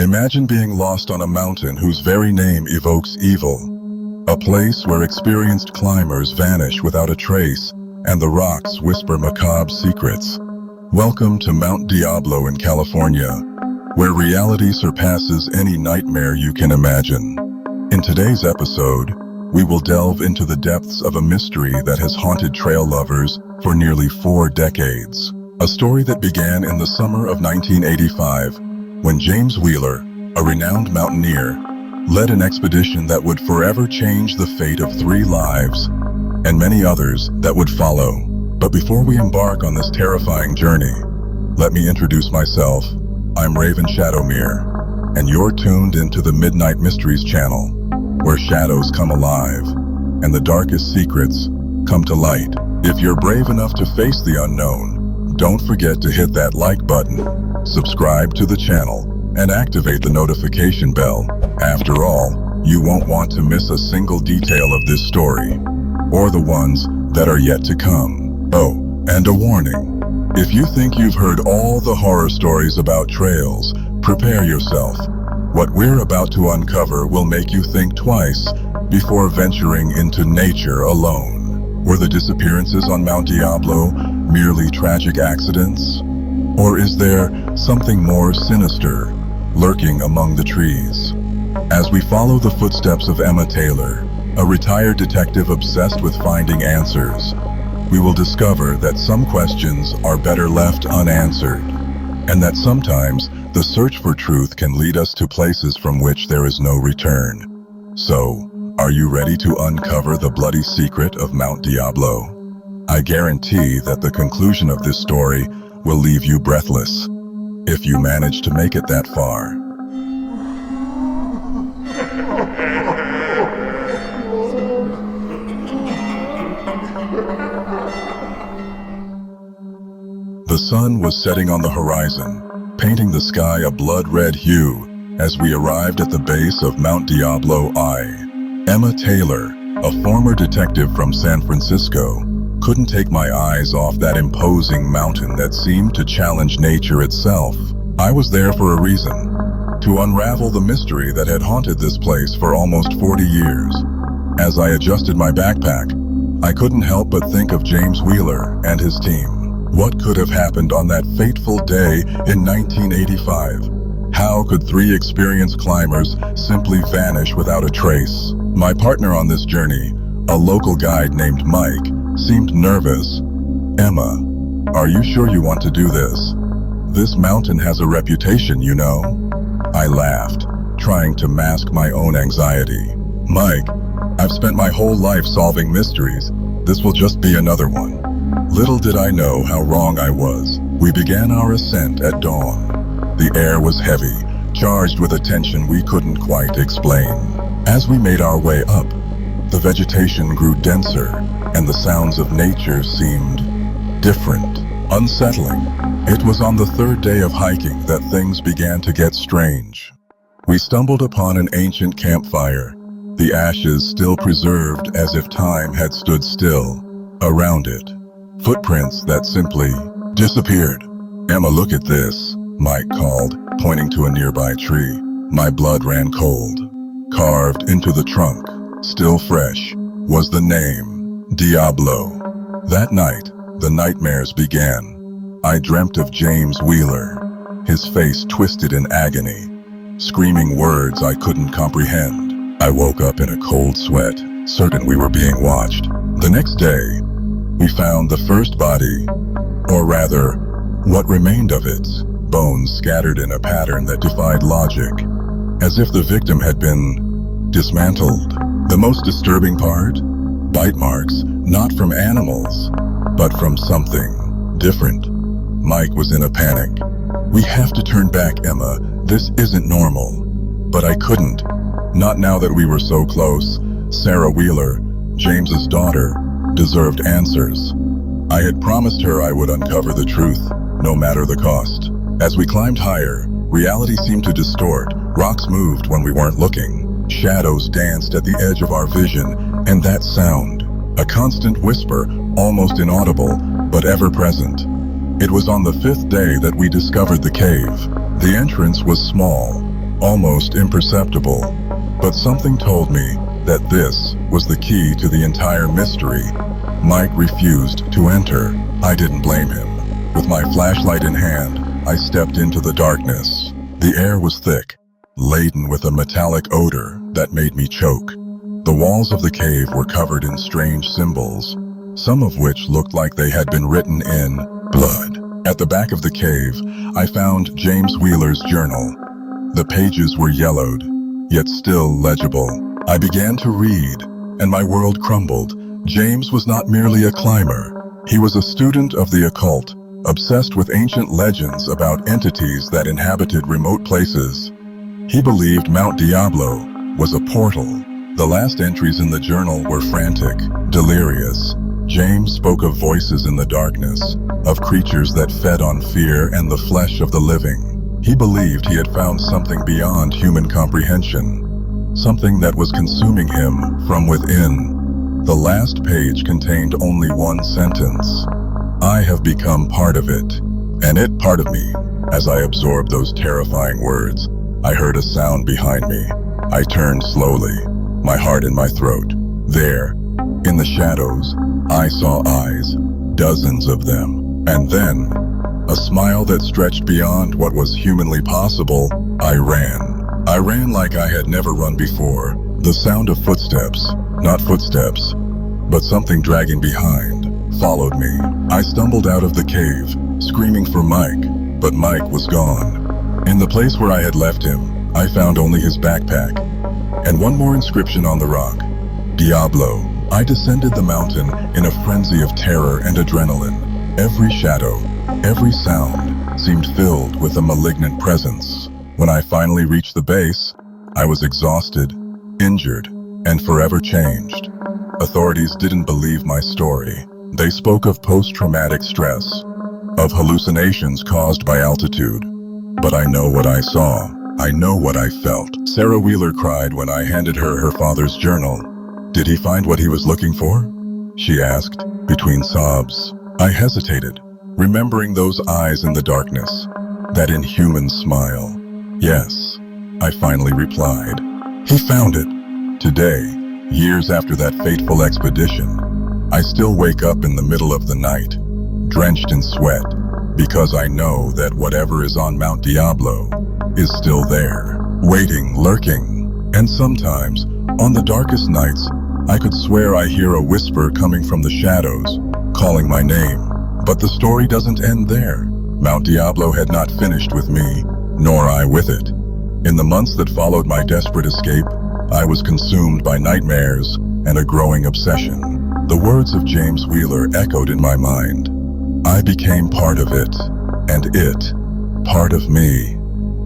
Imagine being lost on a mountain whose very name evokes evil. A place where experienced climbers vanish without a trace and the rocks whisper macabre secrets. Welcome to Mount Diablo in California, where reality surpasses any nightmare you can imagine. In today's episode, we will delve into the depths of a mystery that has haunted trail lovers for nearly 4 decades. A story that began in the summer of 1985, when James Wheeler, a renowned mountaineer, led an expedition that would forever change the fate of 3 lives, and many others that would follow. But before we embark on this terrifying journey, let me introduce myself. I'm Raven Shadowmere, and you're tuned into the Midnight Mysteries channel, where shadows come alive and the darkest secrets come to light. If you're brave enough to face the unknown, don't forget to hit that like button, subscribe to the channel, and activate the notification bell. After all, you won't want to miss a single detail of this story, or the ones that are yet to come. Oh, and a warning. If you think you've heard all the horror stories about trails, prepare yourself. What we're about to uncover will make you think twice before venturing into nature alone. Were the disappearances on Mount Diablo merely tragic accidents? Or is there something more sinister lurking among the trees? As we follow the footsteps of Emma Taylor, a retired detective obsessed with finding answers, we will discover that some questions are better left unanswered, and that sometimes the search for truth can lead us to places from which there is no return. So, are you ready to uncover the bloody secret of Mount Diablo? I guarantee that the conclusion of this story will leave you breathless, if you manage to make it that far. The sun was setting on the horizon, painting the sky a blood-red hue as we arrived at the base of Mount Diablo. Emma Taylor, a former detective from San Francisco, couldn't take my eyes off that imposing mountain that seemed to challenge nature itself. I was there for a reason, to unravel the mystery that had haunted this place for almost 40 years. As I adjusted my backpack, I couldn't help but think of James Wheeler and his team. What could have happened on that fateful day in 1985? How could 3 experienced climbers simply vanish without a trace? My partner on this journey, a local guide named Mike, seemed nervous. "Emma, are you sure you want to do this? This mountain has a reputation, you know." I laughed, trying to mask my own anxiety. "Mike, I've spent my whole life solving mysteries. This will just be another one." Little did I know how wrong I was. We began our ascent at dawn. The air was heavy, charged with a tension we couldn't quite explain. As we made our way up, the vegetation grew denser, and the sounds of nature seemed different, unsettling. It was on the 3rd day of hiking that things began to get strange. We stumbled upon an ancient campfire, the ashes still preserved as if time had stood still. Around it, footprints that simply disappeared. "Emma, look at this," Mike called, pointing to a nearby tree. My blood ran cold. Carved into the trunk, still fresh, was the name, Diablo. That night, the nightmares began. I dreamt of James Wheeler, his face twisted in agony, screaming words I couldn't comprehend. I woke up in a cold sweat, certain we were being watched. The next day, we found the first body, or rather, what remained of it, bones scattered in a pattern that defied logic, as if the victim had been dismantled. The most disturbing part? Bite marks, not from animals, but from something different. Mike was in a panic. "We have to turn back, Emma. This isn't normal." But I couldn't. Not now that we were so close. Sarah Wheeler, James's daughter, deserved answers. I had promised her I would uncover the truth, no matter the cost. As we climbed higher, reality seemed to distort. Rocks moved when we weren't looking. Shadows danced at the edge of our vision, and that sound, a constant whisper, almost inaudible, but ever present. It was on the 5th day that we discovered the cave. The entrance was small, almost imperceptible. But something told me that this was the key to the entire mystery. Mike refused to enter. I didn't blame him. With my flashlight in hand, I stepped into the darkness. The air was thick, laden with a metallic odor that made me choke. The walls of the cave were covered in strange symbols, some of which looked like they had been written in blood. At the back of the cave, I found James Wheeler's journal. The pages were yellowed, yet still legible. I began to read, and my world crumbled. James was not merely a climber. He was a student of the occult, obsessed with ancient legends about entities that inhabited remote places. He believed Mount Diablo was a portal. The last entries in the journal were frantic, delirious. James spoke of voices in the darkness, of creatures that fed on fear and the flesh of the living. He believed he had found something beyond human comprehension, something that was consuming him from within. The last page contained only one sentence: "I have become part of it." And it part of me. As I absorbed those terrifying words, I heard a sound behind me. I turned slowly, my heart in my throat. There, in the shadows, I saw eyes, dozens of them. And then, a smile that stretched beyond what was humanly possible. I ran. I ran like I had never run before. The sound of footsteps, not footsteps, but something dragging behind, followed me. I stumbled out of the cave, screaming for Mike, but Mike was gone. In the place where I had left him, I found only his backpack, and one more inscription on the rock: Diablo. I descended the mountain in a frenzy of terror and adrenaline. Every shadow, every sound seemed filled with a malignant presence. When I finally reached the base, I was exhausted, injured, and forever changed. Authorities didn't believe my story. They spoke of post-traumatic stress, of hallucinations caused by altitude. But I know what I saw. I know what I felt. Sarah Wheeler cried when I handed her her father's journal. "Did he find what he was looking for?" she asked, between sobs. I hesitated, remembering those eyes in the darkness, that inhuman smile. "Yes," I finally replied. "He found it." Today, years after that fateful expedition, I still wake up in the middle of the night, drenched in sweat, because I know that whatever is on Mount Diablo is still there, waiting, lurking. And sometimes, on the darkest nights, I could swear I hear a whisper coming from the shadows, calling my name. But the story doesn't end there. Mount Diablo had not finished with me, nor I with it. In the months that followed my desperate escape, I was consumed by nightmares and a growing obsession. The words of James Wheeler echoed in my mind. I became part of it, and it, part of me.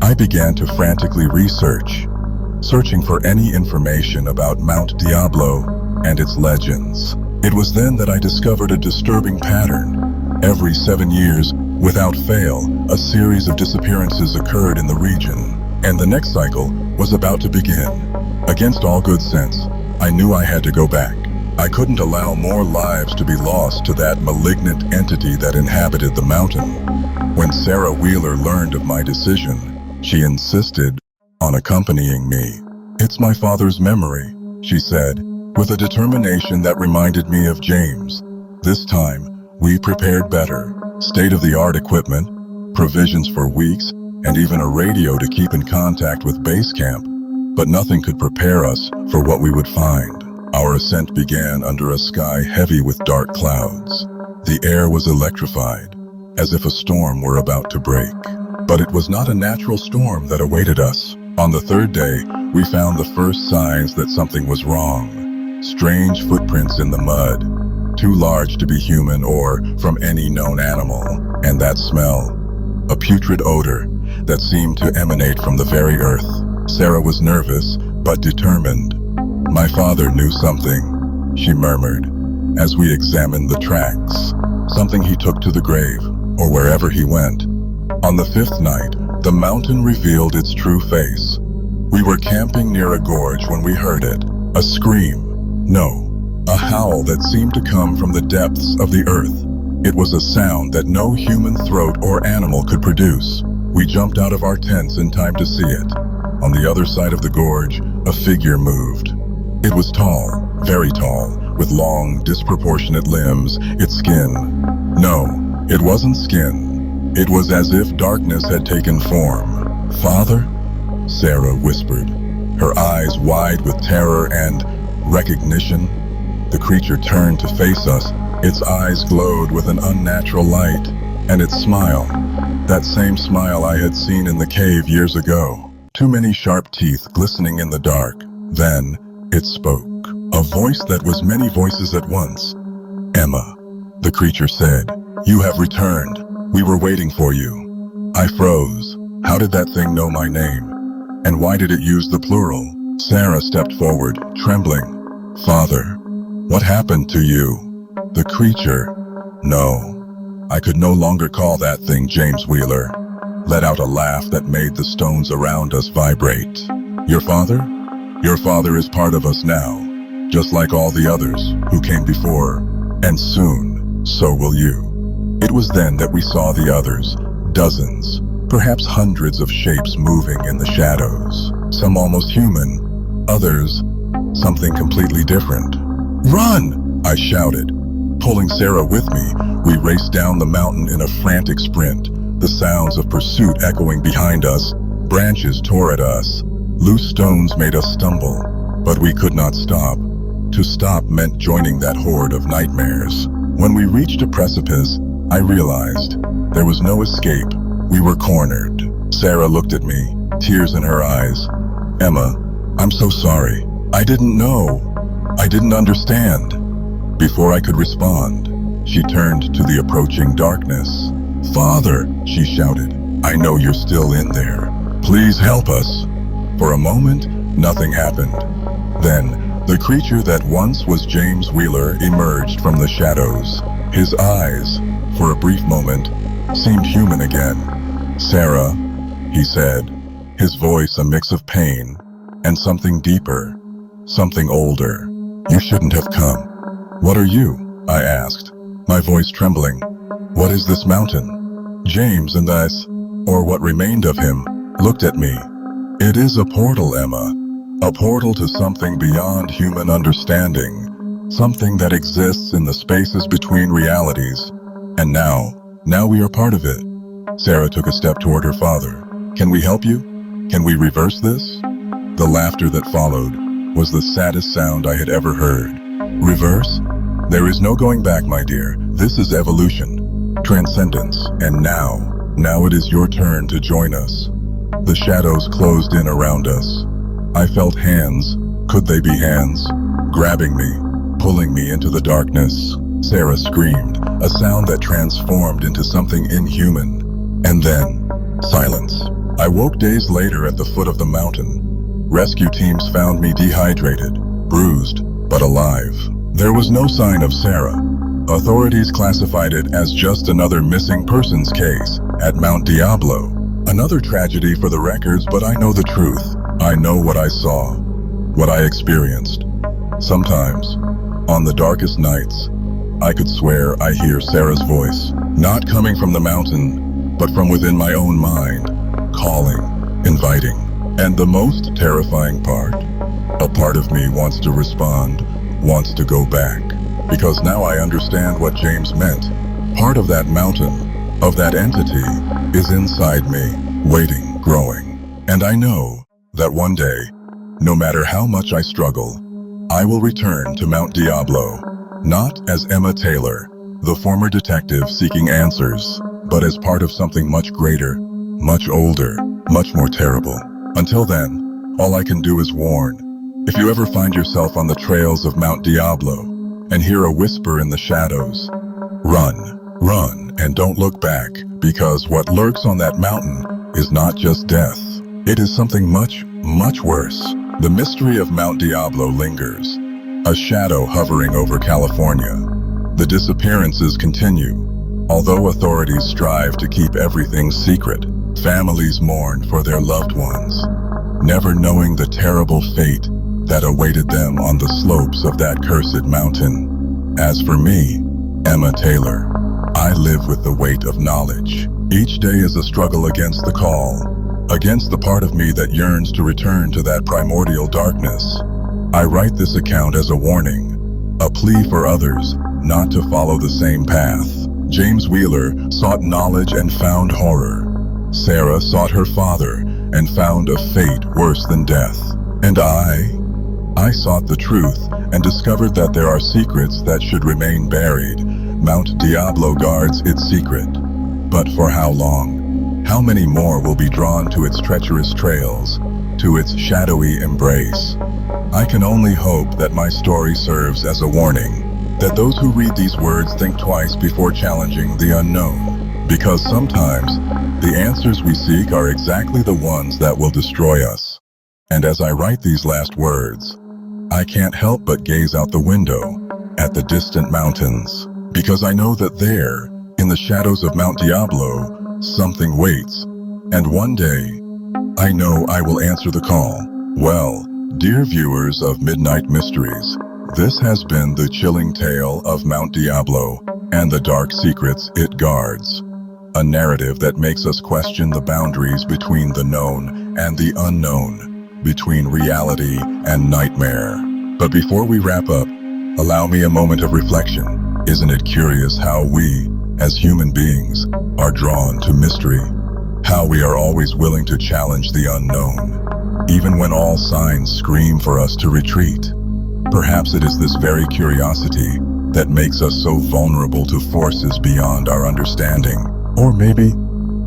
I began to frantically research, searching for any information about Mount Diablo and its legends. It was then that I discovered a disturbing pattern. Every 7 years, without fail, a series of disappearances occurred in the region, and the next cycle was about to begin. Against all good sense, I knew I had to go back. I couldn't allow more lives to be lost to that malignant entity that inhabited the mountain. When Sarah Wheeler learned of my decision, she insisted on accompanying me. "It's my father's memory," she said, with a determination that reminded me of James. This time, we prepared better. State-of-the-art equipment, provisions for weeks, and even a radio to keep in contact with base camp. But nothing could prepare us for what we would find. Our ascent began under a sky heavy with dark clouds. The air was electrified, as if a storm were about to break. But it was not a natural storm that awaited us. On the third day, we found the first signs that something was wrong. Strange footprints in the mud, too large to be human or from any known animal. And that smell, a putrid odor that seemed to emanate from the very earth. Sarah was nervous, but determined. "My father knew something," she murmured, as we examined the tracks. "Something he took to the grave, or wherever he went." On the fifth night, the mountain revealed its true face. We were camping near a gorge when we heard it. A scream. No, a howl that seemed to come from the depths of the earth. It was a sound that no human throat or animal could produce. We jumped out of our tents in time to see it. On the other side of the gorge, a figure moved. It was tall, very tall, with long, disproportionate limbs, its skin. No, it wasn't skin. It was as if darkness had taken form. "Father?" Sarah whispered, her eyes wide with terror and recognition. The creature turned to face us. Its eyes glowed with an unnatural light, and its smile, that same smile I had seen in the cave years ago. Too many sharp teeth glistening in the dark. Then it spoke, a voice that was many voices at once. "Emma," the creature said, "you have returned. We were waiting for you." I froze. How did that thing know my name? And why did it use the plural? Sarah stepped forward, trembling. "Father, what happened to you?" The creature, no, I could no longer call that thing James Wheeler, let out a laugh that made the stones around us vibrate. "Your father? Your father is part of us now, just like all the others who came before, and soon, so will you." It was then that we saw the others, dozens, perhaps hundreds of shapes moving in the shadows, some almost human, others something completely different. "Run!" I shouted. Pulling Sarah with me, we raced down the mountain in a frantic sprint, the sounds of pursuit echoing behind us. Branches tore at us. Loose stones made us stumble, but we could not stop. To stop meant joining that horde of nightmares. When we reached a precipice, I realized there was no escape. We were cornered. Sarah looked at me, tears in her eyes. "Emma, I'm so sorry. I didn't know. I didn't understand." Before I could respond, she turned to the approaching darkness. "Father," she shouted, "I know you're still in there. Please help us." For a moment, nothing happened. Then, the creature that once was James Wheeler emerged from the shadows. His eyes, for a brief moment, seemed human again. "Sarah," he said, his voice a mix of pain and something deeper, something older. "You shouldn't have come." "What are you?" I asked, my voice trembling. "What is this mountain?" James and us, or what remained of him, looked at me. "It is a portal, Emma. A portal to something beyond human understanding. Something that exists in the spaces between realities. And now we are part of it." Sarah took a step toward her father. "Can we help you? Can we reverse this?" The laughter that followed was the saddest sound I had ever heard. "Reverse? There is no going back, my dear. This is evolution, transcendence, and now it is your turn to join us." The shadows closed in around us. I felt hands, could they be hands, grabbing me, pulling me into the darkness. Sarah screamed, a sound that transformed into something inhuman. And then, silence. I woke days later at the foot of the mountain. Rescue teams found me dehydrated, bruised, but alive. There was no sign of Sarah. Authorities classified it as just another missing persons case at Mount Diablo. Another tragedy for the records, but I know the truth. I know what I saw, what I experienced. Sometimes, on the darkest nights, I could swear I hear Sarah's voice, not coming from the mountain, but from within my own mind, calling, inviting. And the most terrifying part, a part of me wants to respond, wants to go back, because now I understand what James meant. Part of that mountain, of that entity, is inside me, waiting, growing. And I know that one day, no matter how much I struggle, I will return to Mount Diablo, not as Emma Taylor, the former detective seeking answers, but as part of something much greater, much older, much more terrible. Until then, all I can do is warn. If you ever find yourself on the trails of Mount Diablo and hear a whisper in the shadows, run, and don't look back, because what lurks on that mountain is not just death. It is something much, much worse. The mystery of Mount Diablo lingers, a shadow hovering over California. The disappearances continue. Although authorities strive to keep everything secret, families mourn for their loved ones, never knowing the terrible fate that awaited them on the slopes of that cursed mountain. As for me, Emma Taylor, I live with the weight of knowledge. Each day is a struggle against the call, against the part of me that yearns to return to that primordial darkness. I write this account as a warning, a plea for others not to follow the same path. James Wheeler sought knowledge and found horror. Sarah sought her father and found a fate worse than death. And I sought the truth and discovered that there are secrets that should remain buried. Mount Diablo guards its secret. But for how long? How many more will be drawn to its treacherous trails, to its shadowy embrace? I can only hope that my story serves as a warning, that those who read these words think twice before challenging the unknown. Because sometimes, the answers we seek are exactly the ones that will destroy us. And as I write these last words, I can't help but gaze out the window at the distant mountains, because I know that there, in the shadows of Mount Diablo, something waits. And one day, I know I will answer the call. Well, dear viewers of Midnight Mysteries, this has been the chilling tale of Mount Diablo and the dark secrets it guards. A narrative that makes us question the boundaries between the known and the unknown, between reality and nightmare. But before we wrap up, allow me a moment of reflection. Isn't it curious how we, as human beings, are drawn to mystery? How we are always willing to challenge the unknown, even when all signs scream for us to retreat. Perhaps it is this very curiosity that makes us so vulnerable to forces beyond our understanding. Or maybe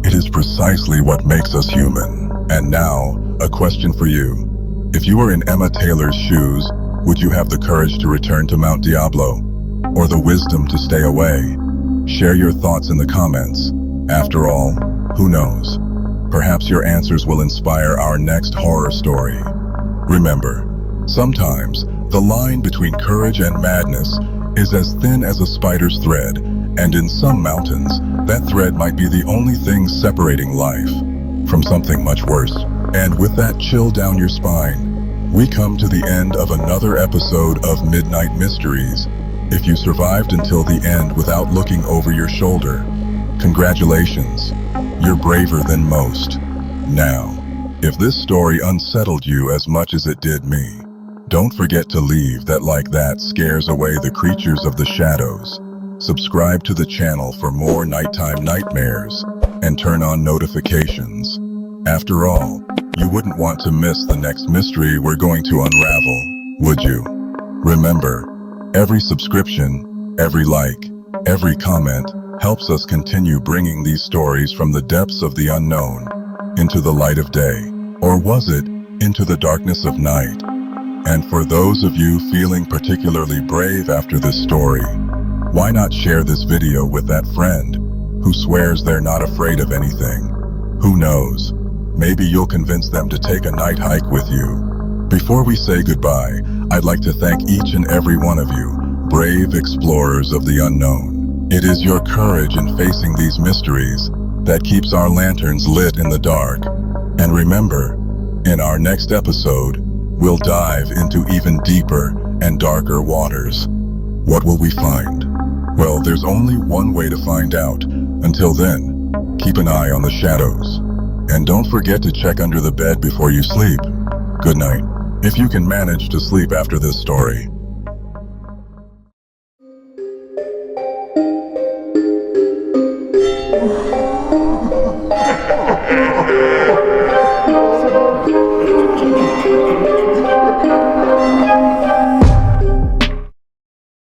it is precisely what makes us human. And now, a question for you. If you were in Emma Taylor's shoes, would you have the courage to return to Mount Diablo? Or the wisdom to stay away? Share your thoughts in the comments. After all, who knows? Perhaps your answers will inspire our next horror story. Remember, sometimes the line between courage and madness is as thin as a spider's thread, and in some mountains, that thread might be the only thing separating life from something much worse. And with that chill down your spine, we come to the end of another episode of Midnight Mysteries. If you survived until the end without looking over your shoulder, congratulations, you're braver than most. Now, if this story unsettled you as much as it did me, don't forget to leave that like that scares away the creatures of the shadows. Subscribe to the channel for more nighttime nightmares, and turn on notifications. After all, you wouldn't want to miss the next mystery we're going to unravel, would you? Remember, every subscription, every like, every comment helps us continue bringing these stories from the depths of the unknown into the light of day. Or was it into the darkness of night? And for those of you feeling particularly brave after this story, why not share this video with that friend who swears they're not afraid of anything? Who knows? Maybe you'll convince them to take a night hike with you. Before we say goodbye, I'd like to thank each and every one of you, brave explorers of the unknown. It is your courage in facing these mysteries that keeps our lanterns lit in the dark. And remember, in our next episode, we'll dive into even deeper and darker waters. What will we find? Well, there's only one way to find out. Until then, keep an eye on the shadows. And don't forget to check under the bed before you sleep. Good night. If you can manage to sleep after this story.